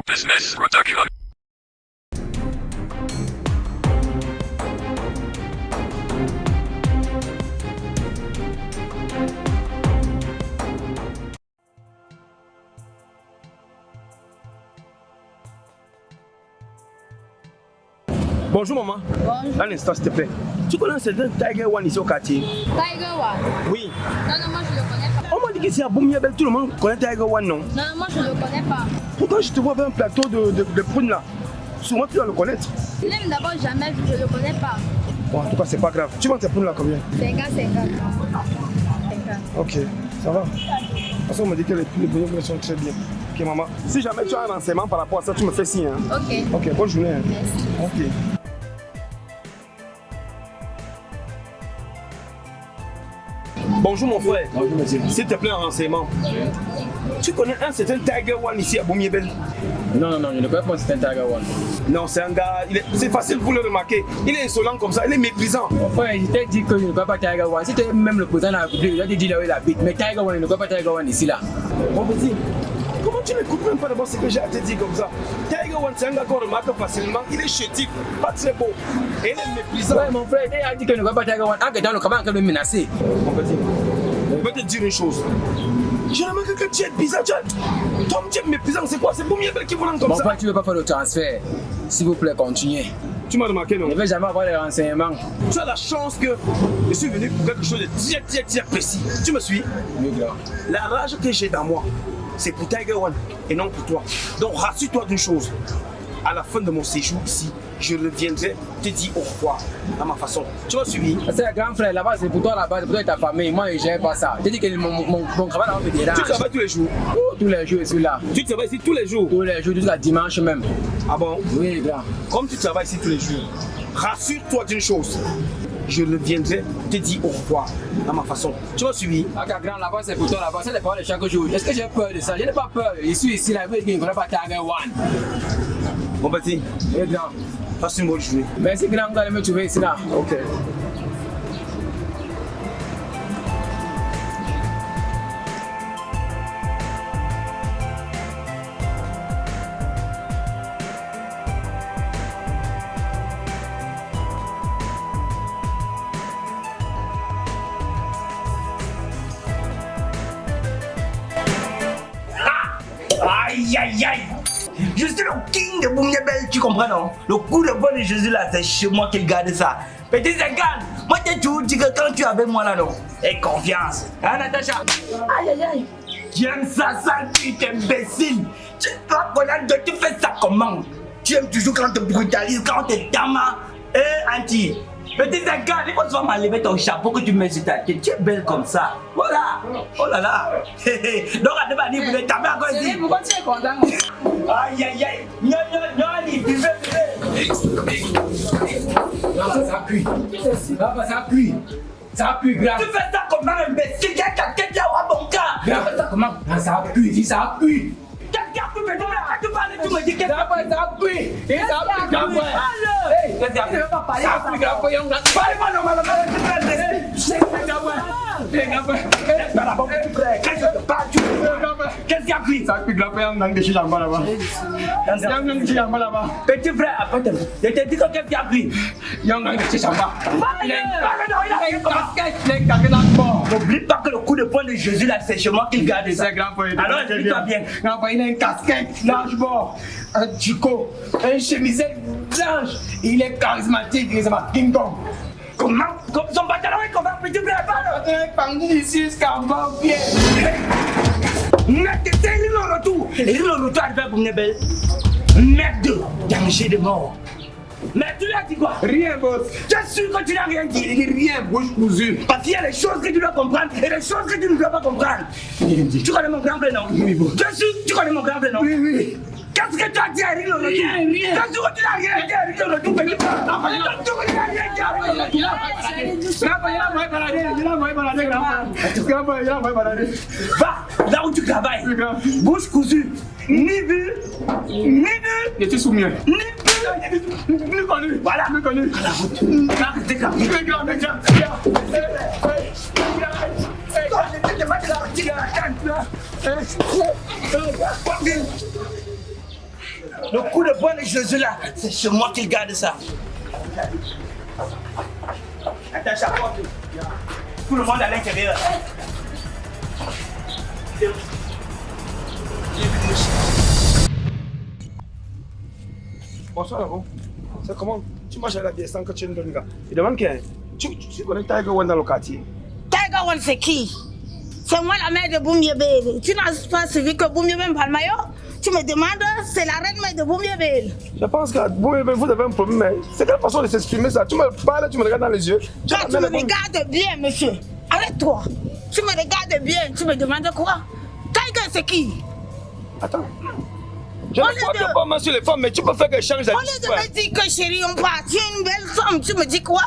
Business Production. Bonjour maman. Bonjour. Un instant s'il te plaît. Tu connais un certain Tiger One ici au quartier? Tiger One? Oui. Non, moi je le connais pas. On m'a dit qu'ici à Boumiabel, tout le monde connaît Tiger One, non? Non, moi je le connais pas. Pourquoi je te vois avec un plateau de prunes là? Souvent tu dois le connaître. Je l'ai d'abord jamais vu, je le connais pas. Bon, en tout cas, c'est pas grave. Tu vends tes prunes là combien? 50. Ok, ça va. Parce qu'on me dit que les prunes sont très bien. Ok maman. Si jamais tu as un renseignement par rapport à ça, tu me fais signe. Hein? Ok. Ok, bonne journée. Hein? Merci. Ok. Bonjour mon frère. Bonjour monsieur. S'il te plaît, un renseignement. Tu connais un certain Tiger One ici à Boumiabel? Non, je ne connais pas cet Tiger One. Non, c'est un gars, c'est facile pour le remarquer. Il est insolent comme ça, il est méprisant. Mon frère, je t'ai dit que je ne connais pas Tiger One. Si tu es même le président de la République, je vais te dire là où il habite. Mais Tiger One, je ne connais pas Tiger One ici là. Mon petit, comment tu n'écoutes même pas d'abord ce que j'ai à te dire comme ça? Tiger One, c'est un gars qu'on remarque facilement. Il est chétif, pas très beau. Et il est méprisant. Ouais, mon frère, il a dit que je ne connais pas Tiger One. En que dans le comment me menacer. Mon petit, je vais te dire une chose. J'ai remarqué que tu es bizarre. Toi, tu es méprisant, c'est quoi? C'est Boumiabel qui vous rend comme Mon ça. frère, tu ne veux pas faire le transfert. S'il vous plaît, continuez. Tu m'as remarqué, non? Je ne vais jamais avoir les renseignements. Tu as la chance que je suis venu pour quelque chose de très précis. Tu me suis? Oui, grand. La rage que j'ai dans moi, c'est pour Tiger One et non pour toi. Donc rassure-toi d'une chose. À la fin de mon séjour ici, je reviendrai te dire au revoir à ma façon. Tu m'as suivi? C'est un grand frère, là-bas, c'est pour toi là-bas, c'est pour toi et ta famille. Moi, je n'aime pas ça. Je dis que mon travail là-bas me dérange. Tu travailles tous les jours? Tous les jours, je suis là. Tu travailles ici tous les jours? Tous les jours, jusqu'à dimanche même. Ah bon? Oui, grand. Comme tu travailles ici tous les jours, rassure-toi d'une chose. Je reviendrai te dire au revoir à ma façon. Tu m'as suivi? Ah, grand, là-bas, c'est pour toi là-bas. C'est les paroles de chaque jour. Est-ce que j'ai peur de ça? Je n'ai pas peur. Je suis ici, là, je ne connais pas Tiger One. Mon petit, Oui, grand. passe une bonne journée. Merci, grand, vous allez me trouver ici, là. Ok. Aïe aïe aïe. Je suis le king de Boumiabel, tu comprends non? Le coup de poing de Jésus là, c'est chez moi qu'il garde ça. Petit Zingan, moi t'es toujours dit que quand tu es avec moi là non, aie confiance. Hein Natacha? Aïe aïe aïe. J'aime ça, tu es imbécile. Tu crois qu'on a tu fais ça comment? Tu aimes toujours quand on te brutalise, quand on te tama. Anti. Petit Zingan, il faut souvent m'enlever ton chapeau que tu mets sur ta tête. Tu es belle comme ça. Voilà. Oh là là. Donc à demain, vous êtes tapé encore ici. Pourquoi tu es content? Aïe aïe aïe. Non, allez, buvez. Non, ça appuie. Ça appuie. Ça appuie, grand. Tu fais ça comment, imbécile? Quel ta tête là, mon gars? Grand, fais ça comment? Non, ça appuie, dis ça appuie. Qu'est-ce qu'il y a pour me dire? Tu parles, tu me dis qu'est-ce Ça appuie, ça appuie. Et ça appuie, grand frère. Hey, qu'il y a? tu ne veux pas parler. Ça appuie, grand frère. Parle-moi normalement, tu fais un respect. Qu'est-ce qu'il y a pris? Ça appuie, grand frère. Petit Petit frère, attends, je t'ai dit que qu'est-ce qu'il y a pris? N'oublie pas que le coup de poing de Jésus là, c'est chez moi qu'il garde ça. Alors explique-toi bien. Grand frère, il a une casquette large bord, un chico, une chemisette blanche. Il est charismatique, il s'appelle King Kong. Comment? Son pantalon est comment? Petit frère, parle! Il est pendu ici jusqu'à 20 pieds. Merde, c'est le retour. Et le retour arrivé pour Nebel. Merde, danger de mort. Mais tu lui as dit quoi? Rien, boss. Je suis sûr que tu n'as rien dit. Il dit rien, bouche cousue. Parce qu'il y a des choses que tu dois comprendre et des choses que tu ne dois pas comprendre. Tu connais mon grand frère, non? Oui, bon. Je suis sûr que tu connais mon grand frère, non? Oui. Qu'est-ce que tu as dit à Eric le retour? Rien. Je suis sûr que tu n'as rien dit à Eric le retour. Je suis sûr que tu n'as rien dit à Eric le retour. Va là où tu travailles. Bouche cousue. Ni vu, ni vu. Je suis soumis. Ni vu. Plus connu. Voilà. Plus connu. Arrêtez là. Le coup de poing de Jésus là, c'est chez moi qu'il garde ça. Attends, chapeau. Tout le monde à l'intérieur. Bonsoir, Laro. C'est comment? Tu marches à la bière sans que tu ne donnes gars. Il demande que tu connais Tiger One dans le quartier. Tiger One, c'est qui? C'est moi la mère de Boumiébel. Tu n'as pas suivi que Boumiébel Palmayo? Tu me demandes, c'est la reine mère de Boumiébel. Je pense que vous avez un problème, mais c'est quelle façon de s'exprimer ça? Tu me parles, tu me regardes dans les yeux. Quand tu me regardes bien, monsieur, arrête-toi. Tu me regardes bien, tu me demandes quoi? Tiger, c'est qui? Attends. Je ne crois pas mal sur les femmes, mais tu peux faire que je change Au lieu de me dire que chérie, on part, tu es une belle femme, tu me dis quoi?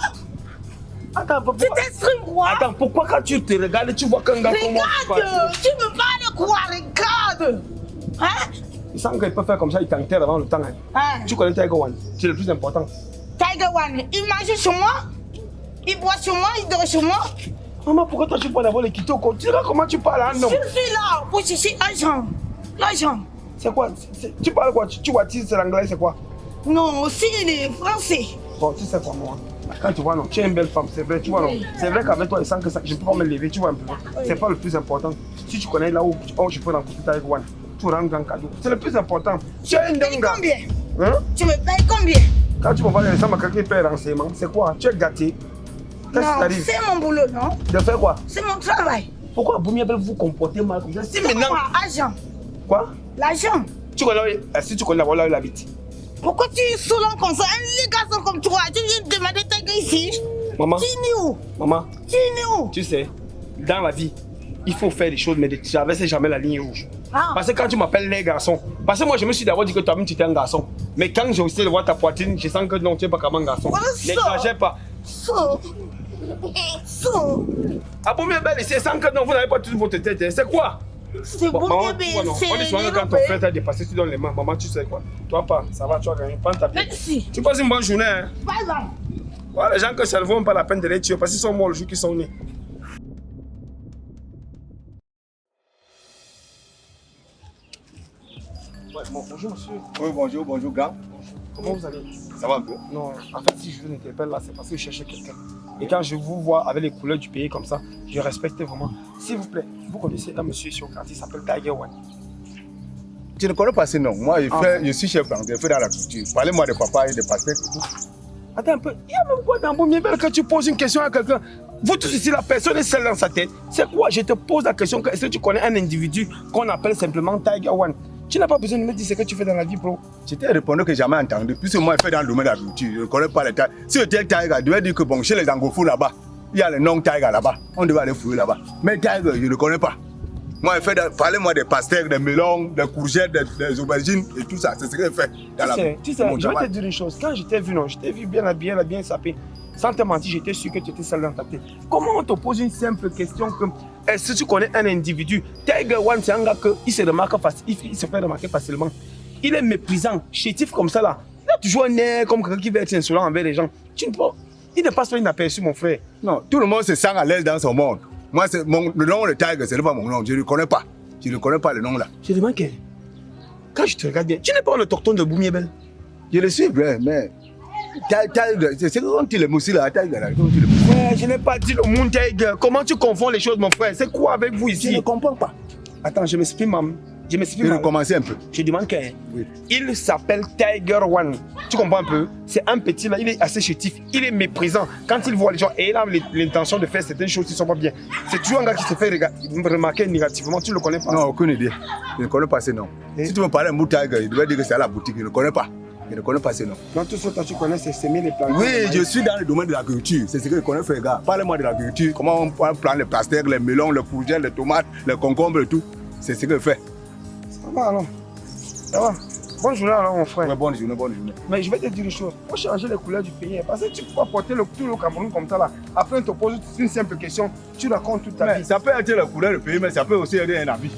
Attends, pourquoi? Tu t'exprimes quoi? Attends, pourquoi quand tu te regardes, tu vois qu'un gars comme moi? Regarde, tu me parles quoi? Regarde. Hein? Il semble qu'il peut faire comme ça, il t'enterre avant le temps. Hein. Hein? Tu connais Tiger One, c'est le plus important. Tiger One, il mange sur moi, il boit sur moi, il dort sur moi. Maman, pourquoi toi tu peux d'abord les quitter au compte? Tu sais comment tu parles à un homme? Je suis là pour chercher l'argent. L'argent. C'est quoi? Tu parles quoi? Tu vois, c'est l'anglais, c'est quoi? Non, aussi il est français. Bon, tu sais quoi, moi? Quand tu vois, non, tu es une belle femme, c'est vrai, tu vois, non. C'est vrai qu'avec toi, il sent que ça, je peux pas me lever, tu vois un peu. C'est pas le plus important. Si tu connais là où je peux rencontrer Tiger One, tu rends un grand cadeau. C'est le plus important. Tu es une Tu me payes combien? Hein? Tu me payes combien? Quand tu me vois les gens, quelqu'un paye renseignement, c'est quoi? Tu es gâté. Qu'est-ce qui Non, t'arrive? c'est mon boulot, non? De faire quoi? C'est mon travail. Pourquoi Boumiébel vous comportez mal comme ça? Si maintenant. Moi, argent. Quoi? L'argent. Tu connais, si tu connais d'abord là où il habite. Pourquoi tu es saoulant comme ça? Un garçon comme toi, tu viens de demander ta gueule ici. Maman. Tu es né où? Maman, Tu es né où? tu sais, dans la vie, il faut faire des choses, mais ne traverser jamais la ligne rouge. Ah. Parce que quand tu m'appelles les garçons, parce que moi je me suis d'abord dit que toi-même tu étais un garçon. Mais quand j'ai essayé de voir ta poitrine, je sens que non, tu n'es pas comme un garçon. Voilà ça. N'exagère pas. So. So. Ah bon, mais belle, c'est sans que non, vous n'avez pas toute votre tête. Hein. C'est quoi? C'est Bon, bon, maman, bébé. tu vois, non. On dit souvent que quand ton frère t'a dépassé, tu donnes les mains. Maman, tu sais quoi? Toi pas, ça va, tu vas gagner. Prends ta vie. Merci. Tu passes une bonne journée. Hein. Par exemple. Voilà, les gens que ça ne vaut pas la peine de les tuer parce qu'ils sont morts le jour qu'ils sont nés. Ouais, bon, bonjour monsieur. Oui, bonjour, gars. Comment vous allez? Ça va un peu? Non, en fait, si je vous interpelle là, c'est parce que je cherchais quelqu'un. Et quand je vous vois avec les couleurs du pays comme ça, je respecte vraiment. S'il vous plaît, vous connaissez un monsieur ici au quartier, il s'appelle Tiger One. Tu ne connais pas ce nom. Moi, je suis chef français, je fais dans la culture. Parlez-moi de papa et de pastèque et tout. Attends un peu, il y a même quoi dans Boumiébel que tu poses une question à quelqu'un? Vous tous ici, la personne est seule dans sa tête. C'est quoi? Je te pose la question, est-ce que tu connais un individu qu'on appelle simplement Tiger One? Tu n'as pas besoin de me dire ce que tu fais dans la vie, bro. Je t'ai répondu que j'ai jamais entendu. Puisque moi, je fais dans le domaine de la culture. Je ne connais pas les Tiger. Si j'étais Tiger, je devais dire que bon, chez les anglophones là-bas, il y a le nom Tiger là-bas. On devait aller fouiller là-bas. Mais Tiger, je ne le connais pas. Moi, je fais parlez-moi des pastèques, des melons, des courgettes, des aubergines et tout ça. C'est ce que je fais dans la vie. Tu sais, je vais te dire une chose. Quand je t'ai vu, non, je t'ai vu bien habillé, bien sapé. Sans te mentir, j'étais sûr que tu étais seul dans ta tête. Comment on te pose une simple question comme est-ce que tu connais un individu? Tiger One, c'est un gars qui se remarque il se fait remarquer facilement. Il est méprisant, chétif comme ça là. Il a toujours un air comme quelqu'un qui veut être insolent envers les gens. Tu ne peux pas. Il ne passe pas inaperçu, mon frère. Non, tout le monde se sent à l'aise dans son monde. Moi, le nom de Tiger, ce n'est pas mon nom. Je ne le connais pas. Je ne connais pas le nom là. Je demande que, quand je te regarde bien, tu n'es pas l'autochtone de Boumiébel? Je le suis, mais Tiger, c'est quand tu le moussi là, Tiger là. Ouais, je n'ai pas dit le monde Tiger. Comment tu confonds les choses, mon frère? C'est quoi avec vous ici? Je ne comprends pas. Attends, je m'exprime, maman. Je m'explique. Je vais commencer un peu. Je demande que oui. Il s'appelle Tiger One. Tu comprends un peu? C'est un petit là, il est assez chétif, il est méprisant. Quand il voit les gens et il a l'intention de faire certaines choses qui ne sont pas bien. C'est toujours un gars qui se fait remarquer négativement. Tu ne le connais pas? Non, aucune idée. Je ne connais pas ce nom. Si tu me parles d'un Tiger, je devais dire que c'est à la boutique. Je ne connais pas. Je ne connais pas ce nom. Non, tout ce que tu connais, c'est semer les plantes. Oui, je suis dans le domaine de l'agriculture. C'est ce que je connais, frère gars. Parlez-moi de l'agriculture. Comment on plante les pastèques, les melons, les courgettes, les tomates, les concombres et tout. C'est ce que je fais. Ça va alors. Ça va. Bonne journée alors mon frère. Ouais, bonne journée, bonne journée. Mais je vais te dire une chose. Il faut changer les couleurs du pays. Parce que tu peux pas porter tout le Cameroun comme ça là. Après on te pose une simple question. Tu racontes toute ta vie. Ça peut être la couleur du pays, mais ça peut aussi être un habit.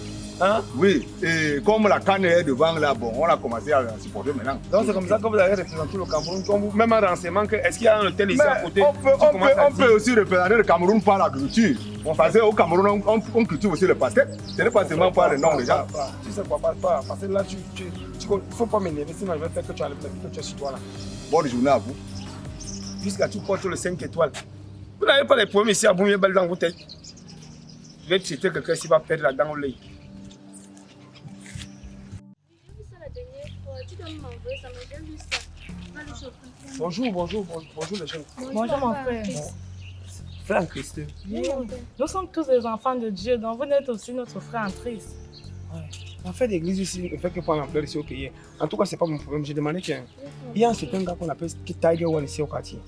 Hein? Oui, et comme la canne est devant là, bon, on a commencé à supporter maintenant. Donc c'est comme ça que vous avez représenté le Cameroun, comme vous, même un renseignement, est-ce qu'il y a un hôtel ici Mais à côté? on peut aussi représenter le Cameroun par la culture. Parce qu'au Cameroun, on cultive aussi le pastel. Ce n'est pas seulement par le nom déjà. Tu sais quoi, pas. Parce que là, il ne faut pas m'énerver, sinon je vais faire que tu as le que tu es sur toi là. Bonne journée à vous. Jusqu'à tu portes le 5 étoiles. Vous n'avez pas les problèmes ici à Boumia Belle dans vos têtes. Je vais citer quelqu'un qui va perdre la dent au lait. Bonjour les jeunes. Bonjour mon frère. Frère en Christ. Oui, nous sommes tous des enfants de Dieu, donc vous êtes aussi notre frère en Christ. En fait, l'église ici ne fait que prendre l'ampleur ici au Kenya. En tout cas, ce n'est pas mon problème. J'ai demandé qu'il y a un certain gars qu'on appelle Tiger One ici au quartier.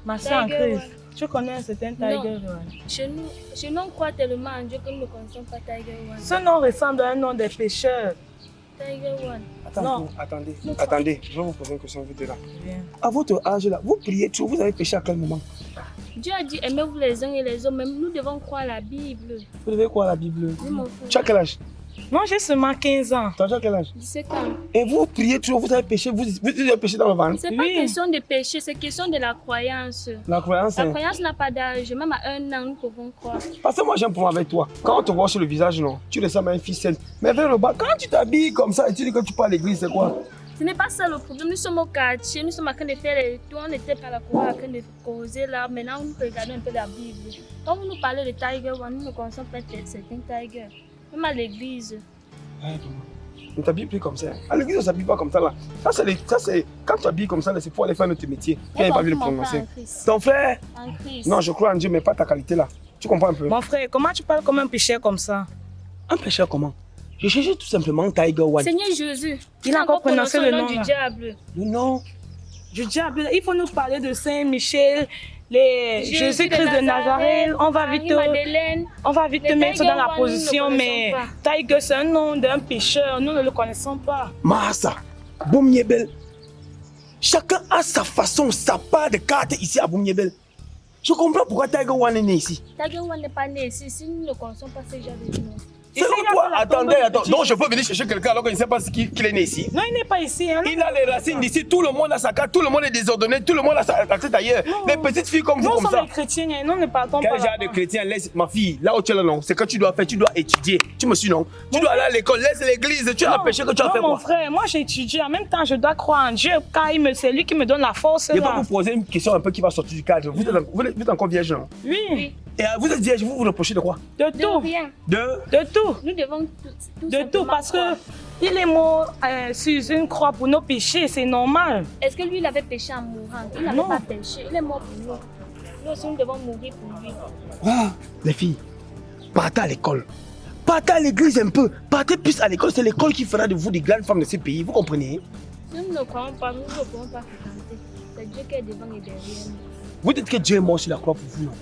Ma soeur en Christ, tu connais un certain Tiger One? Chez nous, on croit tellement en Dieu que nous ne connaissons pas Tiger One. Ce nom ressemble à un nom des pécheurs. Tiger One. Attendez, je vais vous poser une question vite là. Bien. À votre âge là, vous priez trop, vous avez péché à quel moment? Dieu a dit aimez-vous les uns et les autres, même nous devons croire la Bible. Vous devez croire la Bible. Oui, mon frère. Tu as quel âge? Moi j'ai seulement 15 ans. Tu as quel âge? 17 ans. Et vous priez trop, vous avez péché, vous avez péché dans le ventre. C'est pas Oui. question de péché, c'est question de la croyance. La croyance, La hein. croyance n'a pas d'âge, même à 1 an, nous pouvons croire. Parce que moi j'ai un problème avec toi. Quand on te voit sur le visage, non, tu ressembles à un fils sain. Mais vers le bas, quand tu t'habilles comme ça et tu dis que tu pars à l'église, c'est quoi? Ce n'est pas ça le problème, nous sommes au quartier, nous sommes en train de faire les tours, on n'était pas à la cour en train de causer là. Maintenant, nous regardons un peu la Bible. Quand vous nous parlez de Tiger One, nous ne connaissons pas certains Tiger. Même à l'église. On t'habille plus comme ça. À l'église, on s'habille pas comme ça là. Ça c'est quand tu t'habilles comme ça, c'est pour aller faire notre métier. Tu n'as pas vu le prononcer. Ton frère? En Christ. Non, je crois en Dieu, mais pas ta qualité là. Tu comprends un peu? Mon frère, comment tu parles comme un pécheur comme ça? Un pécheur comment? Je cherchais tout simplement Tiger One. Seigneur Jésus, Il a encore prononcé le nom du là. diable. Le nom? Du diable, il faut nous parler de Saint-Michel, Jésus-Christ de Nazareth. On va vite te mettre dans la position, mais Tiger, c'est un nom d'un pécheur, nous ne le connaissons pas. Massa, Boumniebel. Chacun a sa façon, sa part de carte ici à Boumniebel. Je comprends pourquoi Tiger One est né ici. Tiger One n'est pas né ici, si nous ne connaissons pas ce genre de nom. Selon toi, attends. Donc je peux venir chercher quelqu'un alors qu'il ne sait pas qu'il est né ici. Non, il n'est pas ici. Hein. Il a les racines d'ici, tout le monde a sa carte, tout le monde est désordonné, tout le monde a sa tête ailleurs. Les petites filles comme vous, comme ça. Nous sommes des chrétiens, hein. Nous ne partons pas. Quel genre de chrétien? Laisse ma fille, là où tu es là, non. C'est que tu dois faire, tu dois étudier. Tu me suis, non? Tu dois aller à l'école, laisse l'église, tu as péché que tu as fait Non, mon quoi? frère, moi j'ai étudié. En même temps, je dois croire en Dieu, car c'est lui qui me donne la force. Je vais Là. vous poser une question un peu qui va sortir du cadre. Vous êtes encore vierge, non? Oui. Et vous êtes vierge, vous vous reprochez de quoi? De De tout. rien. De tout. Nous devons tout De tout, parce que il est mort sur une croix pour nos péchés, c'est normal. Est-ce que lui, il avait péché en mourant? Il n'avait Non. pas péché, il est mort pour nous. Nous aussi, nous devons mourir pour lui. Ah, les filles, partez à l'école. Partez à l'église un peu. Partez plus à l'école. C'est l'école qui fera de vous des grandes femmes de ce pays. Vous comprenez? Si nous ne croyons pas, nous ne pouvons pas fréquenter. C'est Dieu qui est devant et derrière nous. Vous dites que Dieu est mort sur la croix pour vous, non?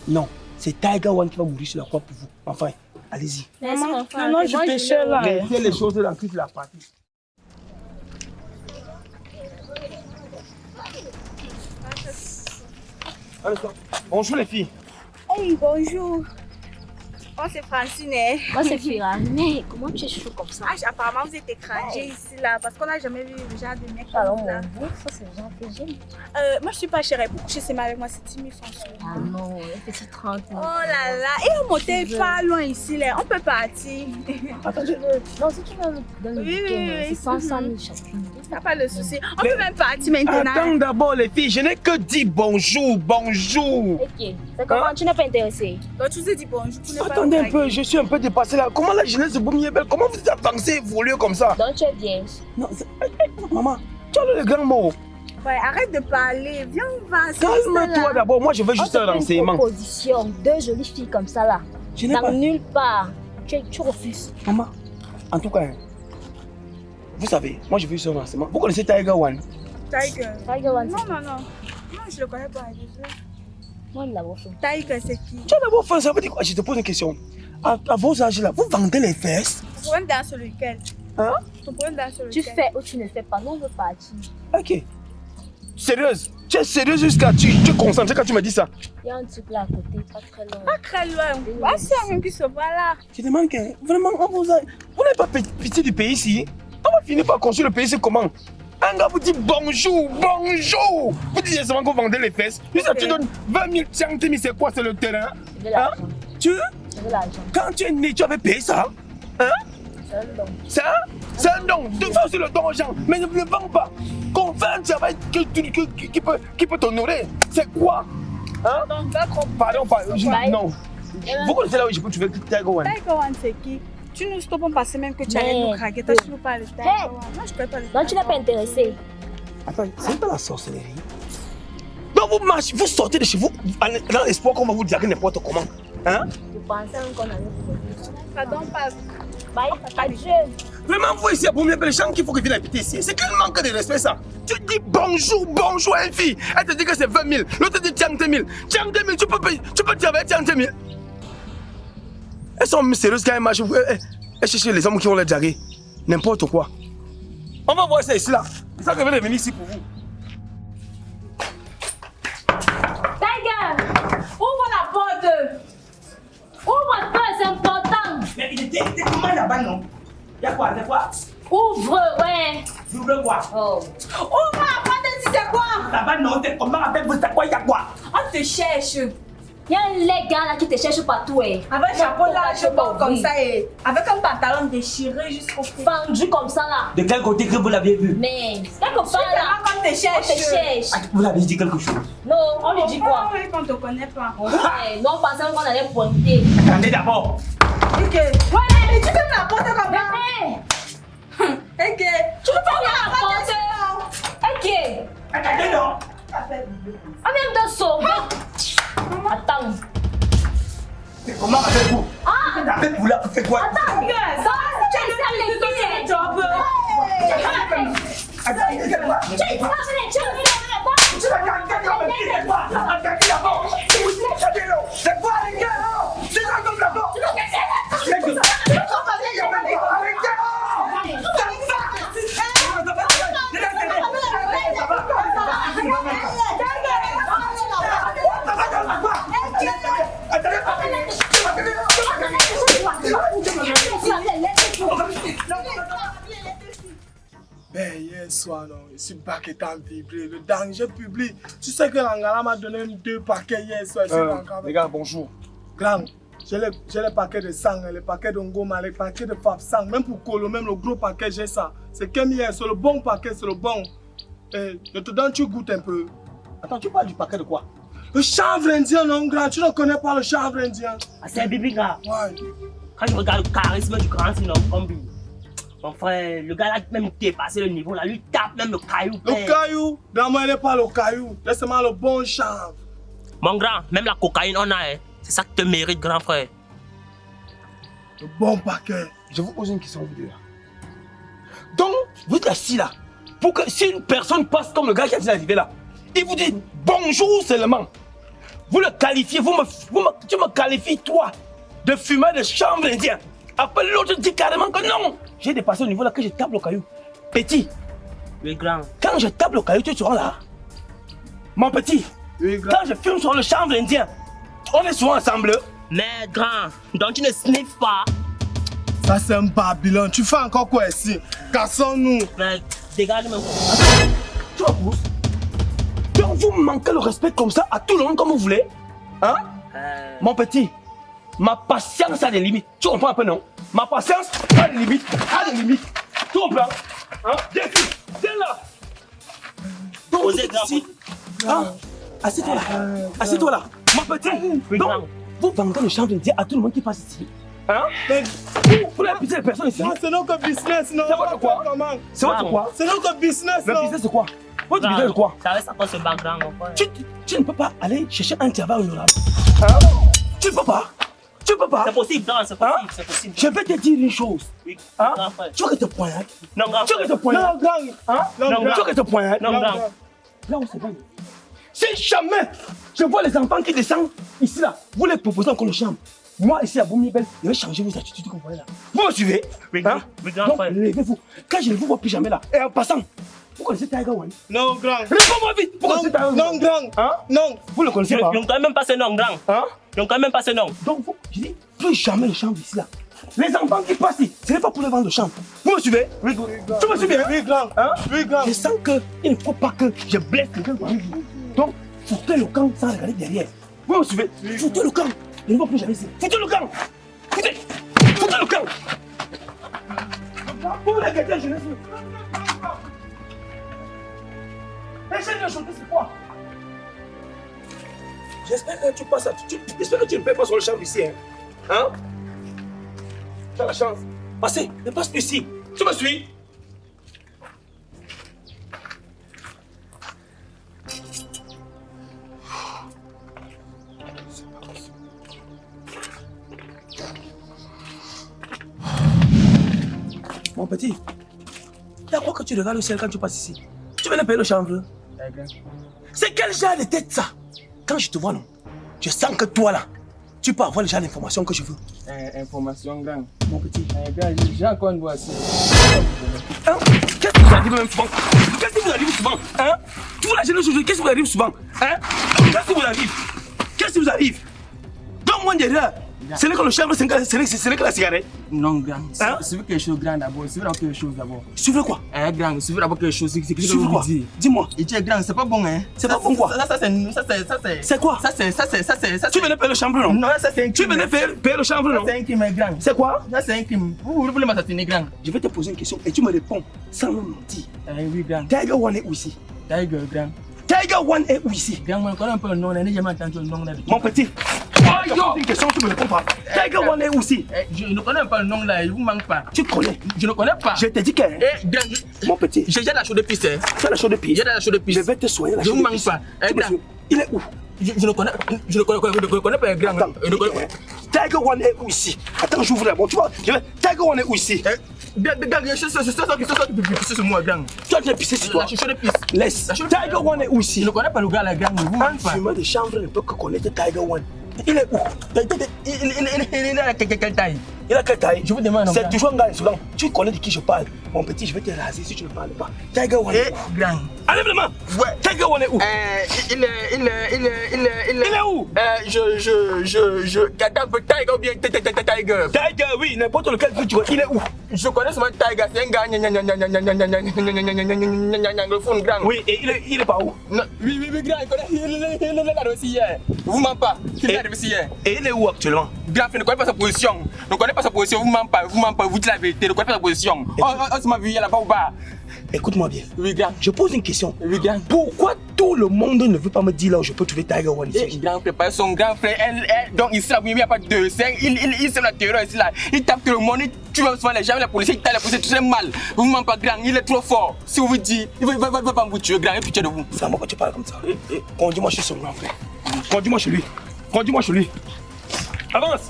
Non, c'est Tiger One qui va mourir sur la croix pour vous. Enfin, allez-y. Merci, mon frère. Non, C'est je bon, péchais l'ai là. Laissez les choses dans toute la partie. Bonjour les filles. Hey, bonjour. Moi, c'est Francine. Hein? Moi, c'est Fira. Mais comment tu es chaud comme ça? Ah, apparemment, vous êtes étranger ici, là, parce qu'on n'a jamais vu le genre de mec Alors, comme ça. mon Dieu, ça, c'est le genre que j'aime. Moi, je suis pas chère. Pour coucher seulement avec moi, c'est 10 000 francs. Ah non, un petit 30 Oh là là. Et on montait pas loin ici, là. On peut partir. Attends, je veux. Non, si tu veux dans le Oui, week-end, oui, oui. c'est 500 000 chacune. T'as pas de souci. On peut même partir maintenant. Attends d'abord les filles, je n'ai que dit bonjour, bonjour. Ok. C'est comment? Tu n'es pas intéressé? Donc, tu vous ai dit bonjour. Pour ne pas Attendez un vous peu, draguer. je suis un peu dépassé là. Comment la jeunesse de Boumniebel, comment vous êtes avancé, évolué comme ça? Donc, tu es vierge. Non, maman, tu as le grand mot. Ouais, arrête de parler. Viens, on va. Calme-toi d'abord, moi je veux On juste te un fait une renseignement. proposition, deux jolies filles comme ça là. Je n'ai Dans pas. nulle part. Tu refuses. Maman, en tout cas, hein, vous savez, moi je veux juste un renseignement. Vous connaissez Tiger One? Tiger. Tiger One, Non, non, non. Non, je le connais pas. moi, il l'a refait. Tiger, c'est qui? Tu as d'abord fait ça veut dire quoi? Je te pose une question. À vos âges là, vous vendez les fesses? Ton problème dans sur lequel? Hein? Ton problème dans sur Tu lequel? fais ou tu ne fais pas. Nous, on veut partir. Ok. sérieuse. Tu es sérieuse jusqu'à... Tu es concentrée quand tu me dis ça. Il y a un truc là à côté, pas très loin. Pas très loin. Ah, c'est un même qui se voit là. Je demande que... Vraiment, vous n'avez pas pitié du pays ici. On va finir par construire le pays, c'est comment? Un gars vous dit bonjour, bonjour. Vous dites seulement que vous vendez les fesses. Jusqu'à tu donnes 20 000 centimes, c'est quoi? C'est le terrain. C'est de l'argent. Tu... C'est de l'argent. Quand tu es né, tu avais payé ça. Hein? C'est un don. Ça, c'est un don. De faire aussi le don aux gens. Mais ne le vends pas. Qu'on fait un travail qui peut t'honorer. C'est quoi? Hein? Pardon. Non. Vous connaissez là où je peux trouver Tiger One? Tiger One, c'est qui? Tu nous stoppes, on passe même que tu allais nous craquer. Toi, tu nous parles de Tiger One. Moi, je ne peux pas le Donc, tu n'es pas intéressé. Attends, c'est pas la sorcellerie. Donc vous marchez, vous sortez de chez vous dans l'espoir qu'on va vous dire n'importe comment. Hein? Tu pensais qu'on allait vous dire. Pardon, pas. Bye, papa, jeune. Vraiment, vous ici, pour mieux les gens qu'il faut que viennent habiter ici. C'est quel manque de respect ça? Tu dis bonjour à une fille. Elle te dit que c'est 20 000. L'autre te dit 30 000. 30 000, tu peux travailler 30 000. Elles sont sérieuses quand elles marchent. Elles cherchent les hommes qui ont les diarrhée. N'importe quoi. On va voir ça ici là. C'est ça que je vais venir ici pour vous. Tiger, ouvre la porte. Ouvre-toi, c'est important. Mais il était comment là-bas, non? Y'a quoi? C'est quoi? Ouvre, ouais. J'ouvre quoi? Oh. Ouvre la porte, si c'est quoi? Là-bas, non, c'est comment? Avec vous, c'est quoi? Y'a quoi? On te cherche. Il y a un gars là qui te cherche partout. Avec un chapeau là, je porte comme ça et avec un pantalon déchiré jusqu'au cou. Fendu comme ça là. De quel côté que vous l'aviez vu? Mais, quelque part là. On te cherche. On te cherche. Ah, vous l'avez dit quelque chose? Non, on lui dit quoi? On ne te connaît pas. Ouais, nous on pensait qu'on allait pointer. Attendez d'abord. Ok. Ouais, mais tu fermes la porte comme ça. Mais, Ok. tu peux fermer la porte. Ok. Attendez, non. On vient de sauver. Attends. C'est comment avec vous? Ah! Avec vous là, c'est quoi? Attends, ça, tu es ça les filles. Tu vas c'est quoi les gars? C'est ça comme d'abord. Ben, hier soir, non, je suis baqueté en vibré. Le danger public. Tu sais que l'Angala m'a donné 2 paquets hier soir. Les gars, bonjour. Grand, j'ai les paquets de sang, les paquets de Ngoma, les paquets de Fab sang. Même pour Kolo, même le gros paquet, j'ai ça. C'est comme hier, c'est le bon paquet, c'est le bon. Et je te donne, tu goûtes un peu. Attends, tu parles du paquet de quoi? Le chanvre indien, non, grand, tu ne connais pas le chanvre indien. Ah, c'est un bébé gars. Ouais. Quand je regarde le charisme du grand sinon comme lui. Mon frère, le gars là même dépassé le niveau là, lui tape même le caillou. Le caillou, dans moi il n'est pas le caillou, laisse-moi le bon chanvre. Mon grand, même la cocaïne on a, hein. C'est ça que tu mérites, grand frère. Le bon paquet. Je vous pose une question, vous deux. Donc, vous êtes assis là. Pour que si une personne passe comme le gars qui a dit arrivé là, il vous dit bonjour seulement. Vous le qualifiez, tu me qualifies, toi, de fumeur de chanvre indien. Après l'autre dit carrément que non. J'ai dépassé au niveau là que je tape le caillou. Petit. Oui, grand. Quand je tape le caillou, tu seras là. Mon petit. Oui, grand. Quand je fume sur le chanvre indien, on est souvent ensemble. Mais grand, donc tu ne sniffes pas. Ça c'est un Babylone, tu fais encore quoi ici? Cassons-nous. Mais dégage même. Tu vois, pousse. Donc vous manquez le respect comme ça à tout le monde comme vous voulez. Hein? Mon petit, ma patience a des limites. Tu comprends un peu, non? Ma patience a des limites. A des limites. Tu comprends? Hein? Viens là. Donc vous êtes ici. Hein? Assieds-toi là. Assieds-toi là. Mon petit. Donc, vous vendez le chanvre indien à tout le monde qui passe ici. Hein? Mais vous la pitié des personnes ici. Non, c'est notre business, non? C'est votre quoi? C'est votre quoi? C'est notre business, Le non? business c'est quoi? Votre business c'est quoi? Ça reste à cause de ce background, mon frère. Tu ne peux pas aller chercher un travail honorable. Hein? Tu ne peux pas. Tu ne peux pas. C'est possible, grand, c'est possible, c'est possible. Je vais te dire une chose. Oui, Hein? grand frère. Tu veux que je te poignarde? Non, grand Tu veux que je te frère. poignarde? Non, gang. Hein? Non, Tu veux que je te poignarde? Non, grand. Là où c'est bon. Si jamais je vois les enfants qui descendent ici là, vous les proposez encore le chambre. Moi ici à Boumibel, je vais changer vos attitudes, vous comprenez là. Vous me suivez? Oui, Hein? oui, grand Donc frère. levez-vous. Quand je ne vous vois plus jamais là, et en passant, Vous connaissez Tiger One? Non, grand. Réponds-moi vite. Vous connaissez Tiger One? Non, grand. Hein? Non. Vous le connaissez pas? Je ne connais même pas ce nom, grand. Hein? Je ne connais même pas ce nom. Donc, je dis, plus jamais le chambre ici là. Les enfants qui passent ici, ce n'est pas pour les vendre de chambre. Vous me suivez? Oui, grand. Tu me suis bien? Oui, grand. Hein? Oui, grand. Je sens qu'il ne faut pas que je blesse quelqu'un. Donc, foutez le camp sans regarder derrière. Vous me suivez? Foutez le camp. Je ne vois plus jamais ici. Foutez le camp. Foutez le camp. Pour la guetter, je ne suis. Essaye de chanter, c'est quoi? J'espère que tu passes à... J'espère que tu ne payes pas sur le champ ici. Hein? Tu as la chance. Passez, ne passe plus ici. Tu me suis? Mon petit, il y a quoi que tu regardes le ciel quand tu passes ici? Tu viens de payer le chanvre? C'est quel genre de tête ça? Quand je te vois, non, je sens que toi là, tu peux avoir le genre d'informations que je veux. Information grand. Mon petit. Grand, j'ai encore une voix aussi. Hein? Qu'est-ce qui vous arrive même souvent? Qu'est-ce qui vous arrive souvent? Hein? Vous la jeunesse aujourd'hui, qu'est-ce qui vous arrive souvent? Hein? Qu'est-ce qui vous arrive? Qu'est-ce qui vous arrive? Donne-moi une erreur. Ce n'est que le chanvre, ce n'est que la cigarette. Non, grand. Hein? Suivez quelque chose grand d'abord. Suivez d'abord quelque chose d'abord. Suivez quoi? Grand, suivez d'abord quelque chose. C'est quelque chose Suivez que quoi? vous dites. Dis-moi. Et tu es grand, c'est pas bon, hein? C'est pas bon quoi? Ça c'est. C'est quoi? Ça c'est. Tu venais payer le chanvre, non? Non, ça c'est un Tu crime. venais payer le chanvre, non? C'est un crime, grand. C'est quoi? Ça c'est un crime. Vous voulez m'assassiner, grand? Je vais te poser une question et tu me réponds sans me mentir. Oui, grand. Tiger One est où ici? Tiger, grand. Tiger One est où ici? Grand, moi, je connais un peu le nom, je n'ai jamais entendu le nom là. Mon petit. Je te pose une question, tu me réponds pas. Tiger One est où ici? Je ne connais pas le nom là, il vous manque pas. Tu connais? Je ne connais pas. Je t'ai dit que. Grand, Mon petit. j'ai déjà la chaude de piste. Tu as la chaude de piste. J'ai la chaude de piste. Je vais te soigner la Je chaude vous de manque piste. pas. Tu me Grand. suis- Il est où? Je ne connais pas un grand. Attends. Tiger One est où ici? Attends, j'ouvre la boîte. Tu vois? Tiger One est où ici? C'est moi, grand. Tu as déjà pissé sur toi. La chaude de piste. Laisse. Tiger One est où ici? Je ne connais pas le gars, la gang. Vous Un manque pas. fumeur de chanvre ne peut que connaître Tiger One. Il est où? Il a quelle taille? Il a quelle taille? Je vous demande. C'est toujours un gars insolent. Tu connais de qui je parle. Mon petit, je vais te raser si tu ne parles pas. Tiger One est où? Grand. Enlève les mains. Ouais. Tiger One est où? Il est où? Tiger ou bien Tiger? Tiger, oui, n'importe lequel que tu vois. Il est où? Je connais seulement Tiger, c'est un gars. Le fond grand. Oui, et il est pas où? Oui, grand, il est là aussi hier. Vous m'en pas. Il est là aussi hier. Et il est où actuellement? Grand, ne connaît pas sa position. Ne connaît pas sa position. Vous m'en pas. Vous dites la vérité. Ne connaît pas sa position. On se m'a vu là-bas ou bas. Écoute-moi bien. Oui, grand. Je pose une question. Oui, grand. Pourquoi tout le monde ne veut pas me dire là où je peux trouver Tiger One ici? Grand frère, pas son grand frère. Donc ici, là, il n'y a pas de deux. Il sème la terreur ici là. Il tape tout le monde. Il tue souvent les gens. La police, il tape la police très mal. Vous ne m'en pas grand. Il est trop fort. Si vous dites, il va pas vous tuer, grand. Il pitié de vous. C'est à moi que tu parles comme ça. Conduis-moi chez son grand frère. Conduis-moi chez lui. Conduis-moi chez lui. Avance.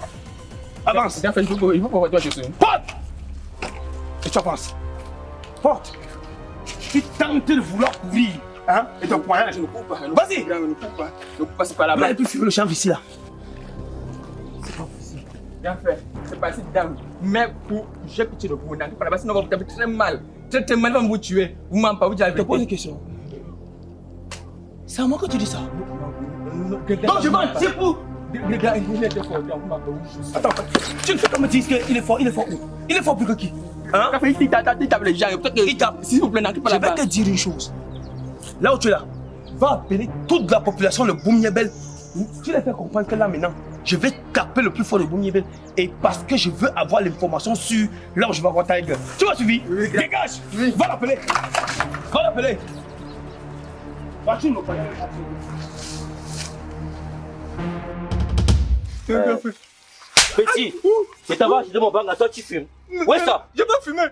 Avance. Grand frère, il faut pas toi chez lui. Porte. Et tu avances. Porte. Tu tentes de vouloir courir. Hein? Et ton poignard, je ne cours pas. Vas-y. Grand, ne cours pas. Ne cours pas, c'est pas là-bas. Là, il peut fumer le champ ici là. Grand frère, c'est pas si dame. Mais pour, j'ai pitié de vous. N'allez pas là-bas, sinon vous avez très mal. Très mal, va vous tuer. Vous m'en pas, vous dites la Je te pose une vérité. question. C'est à moi que tu dis ça. Donc je vais en dire pour. Il était fort, vous m'en pas, vous. Attends, tu ne fais pas me dire qu'il est fort. Il est fort où? Il est fort plus que qui? Hein? Il tape les gens. Il tape. S'il vous plaît, n'entrez pas Je vais là-bas. te dire une chose. Là où tu es là, va appeler toute la population le Boum-Yébel. Tu les fais comprendre que là maintenant, je vais taper le plus fort de Boum-Yébel. Et parce que je veux avoir l'information sur là où je vais avoir Tiger. Tu m'as suivi? Oui, Dégage! Oui. Va l'appeler! Va l'appeler! Va-tu me connaître? Petit, c'est ta vache de mon banga, toi tu fumes. Où est ça? J'ai pas fumé.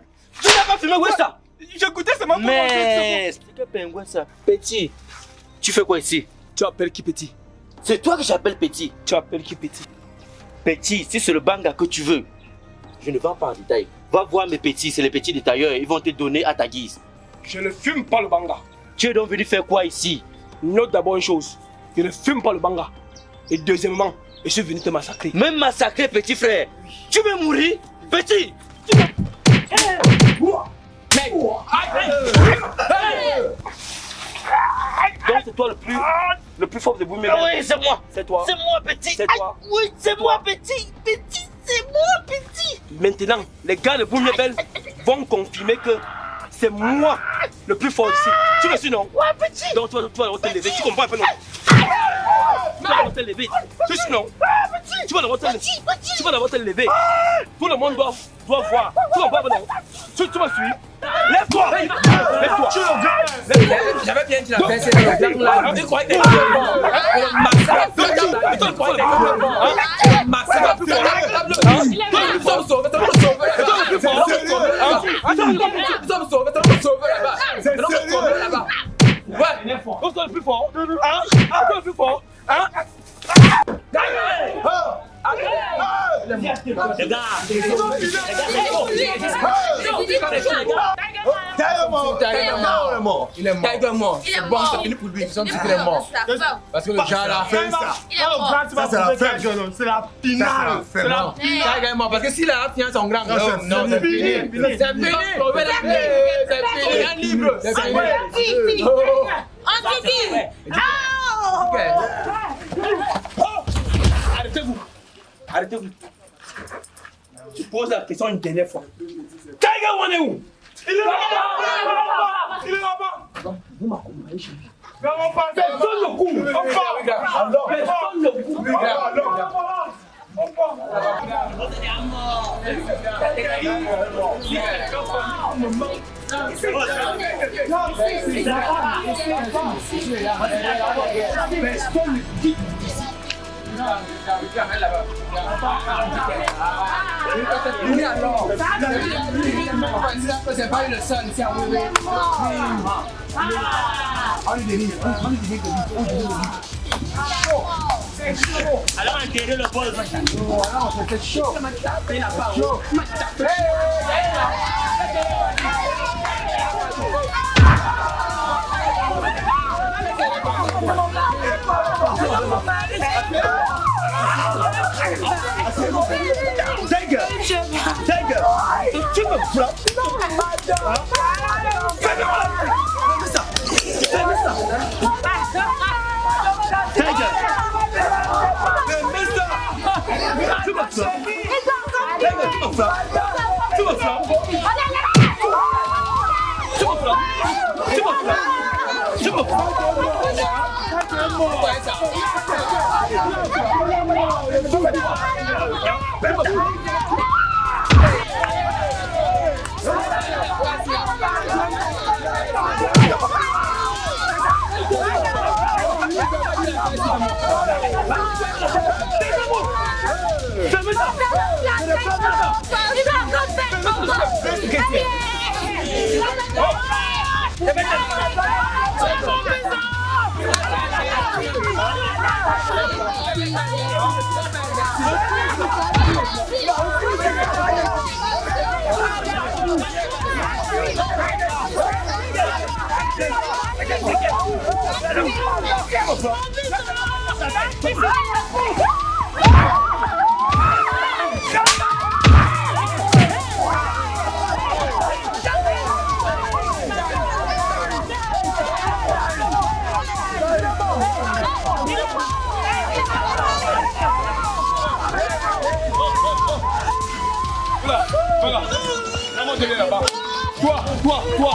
Tu n'as pas fumé, où est ça? J'écoutais, c'est ma faute. Mais, explique-moi, où est ça? Petit, tu fais quoi ici? Tu appelles qui petit? C'est toi que j'appelle Petit. Tu appelles qui petit? Petit, si c'est le banga que tu veux, je ne vends pas en détail. Va voir mes petits, c'est les petits détailleurs, ils vont te donner à ta guise. Je ne fume pas le banga. Tu es donc venu faire quoi ici? Note d'abord une chose. Je ne fume pas le banga. Et deuxièmement, je suis venu te massacrer. Même massacré, petit frère. Tu veux mourir? Petit! Mais, toi le plus fort de Boumia. Ah oui, c'est moi. C'est toi. C'est moi, petit. C'est toi. Aïe, oui, c'est moi, petit. Petit, c'est moi, petit. Maintenant, les gars de Boumia Belle vont confirmer que c'est moi le plus fort ici. Tu me suis, non? Ouais, petit. Donc, tu vas devoir te lever. Tu comprends un peu, non? Tu vas devoir te lever. Tu suis, non? Tu vas devoir te lever. Tu vas devoir te lever. Tout le monde doit voir. Tu comprends un peu, non? Tu me suis. Lève-toi. Lève-toi. J'avais bien dit la fête, c'est le gang là. Tu croyais que t'étais fort. Tu croyais que t'étais fort. Nous sommes sauvés, nous sommes sauvés là-bas. Ouais, on est le plus fort. Hein? On est le plus fort. Hein? Les gars, il est mort. C'est bon, c'est fini pour lui. Ils sont dit qu'il est mort. Parce que le gars là, Ça, c'est la fin. C'est la finale. C'est la Tiger est mort. Parce que s'il a fini son grand, non, c'est fini. C'est fini. C'est fini. Un livre. C'est fini. Arrêtez-vous. Tu poses la question une dernière fois. Tiger One est où? Il est là-bas. Il est là-bas. Vous m'accompagnez chez lui. Personne ne court. Personne ne court. C'est pas le seul, c'est arrivé. alors enterrez le bol. C'est chaud. Tiger, tu me frappes. Fais-moi ça. Tiger. Tu me frappes. Toi,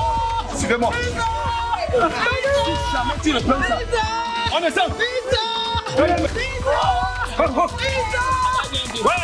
suivez-moi. Tu le prends ça. On descend. Ouais.